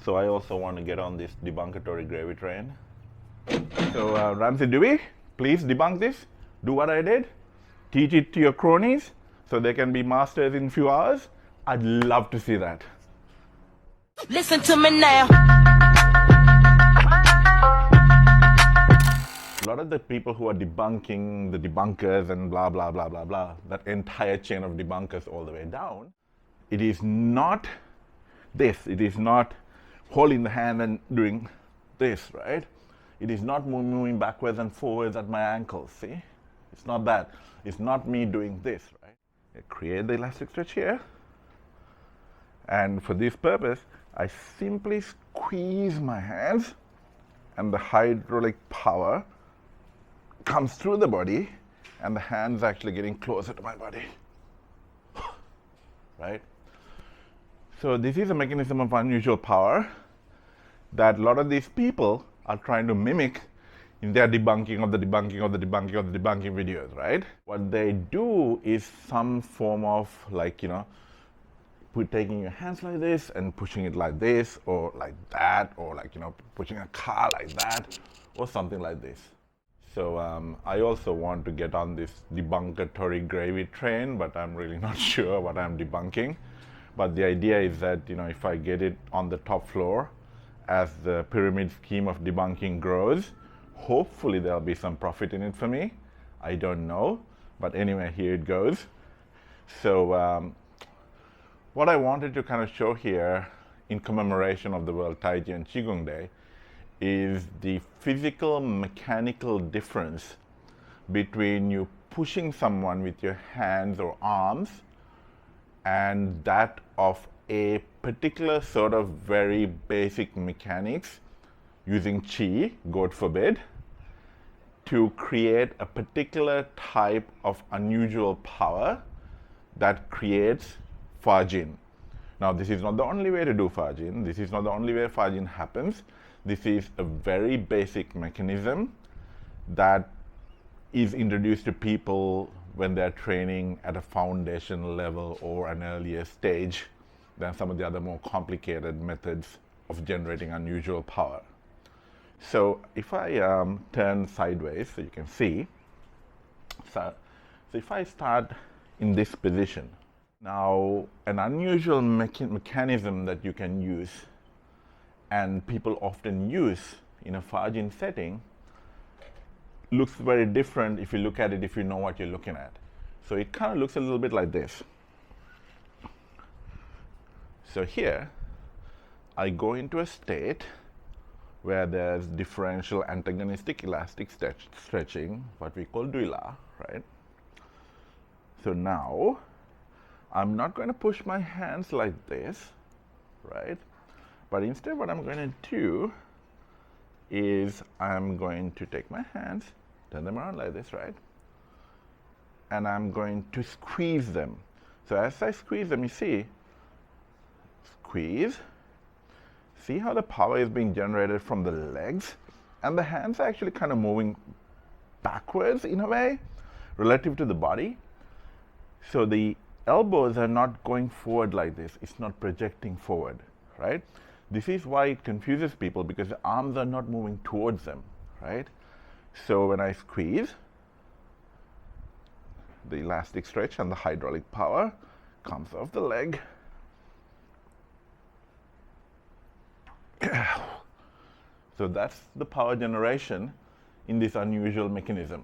So I also want to get on this debunkatory gravy train. So Ramsey Dewey, please debunk this. Do what I did. Teach it to your cronies so they can be masters in a few hours. I'd love to see that. Listen to me now. A lot of the people who are debunking the debunkers and blah, blah, blah, blah, blah, that entire chain of debunkers all the way down, it is not this. It is not holding the hand and doing this, right? It is not moving backwards and forwards at my ankles, see? It's not that. It's not me doing this, right? I create the elastic stretch here. And for this purpose, I simply squeeze my hands and the hydraulic power comes through the body and the hands actually getting closer to my body, right? So this is a mechanism of unusual power that a lot of these people are trying to mimic in their debunking of the debunking of the debunking of the debunking videos, right? What they do is some form of taking your hands like this and pushing it like this or like that, or pushing a car like that or something like this. So I also want to get on this debunkatory gravy train, but I'm really not sure what I'm debunking. But the idea is that, if I get it on the top floor, as the pyramid scheme of debunking grows, hopefully there'll be some profit in it for me. I don't know, but anyway, here it goes. So what I wanted to kind of show here in commemoration of the World Taichi and Qigong Day is the physical mechanical difference between you pushing someone with your hands or arms and that of a particular sort of very basic mechanics using Qi, God forbid, to create a particular type of unusual power that creates Fajin. Now, this is not the only way to do Fajin. This is not the only way Fajin happens. This is a very basic mechanism that is introduced to people when they're training at a foundation level or an earlier stage than some of the other more complicated methods of generating unusual power. So if I turn sideways so you can see, so if I start in this position, now an unusual mechanism that you can use and people often use in a Fajin setting looks very different if you look at it, if you know what you're looking at. So it kind of looks a little bit like this. So here, I go into a state where there's differential antagonistic elastic stretching, what we call Duila, right? So now, I'm not going to push my hands like this, right? But instead what I'm going to do is I'm going to take my hands, turn them around like this, right? And I'm going to squeeze them. So as I squeeze them, you see, squeeze. See how the power is being generated from the legs? And the hands are actually kind of moving backwards in a way, relative to the body. So the elbows are not going forward like this. It's not projecting forward, right? This is why it confuses people, because the arms are not moving towards them, right? So when I squeeze, the elastic stretch and the hydraulic power comes off the leg. So that's the power generation in this unusual mechanism.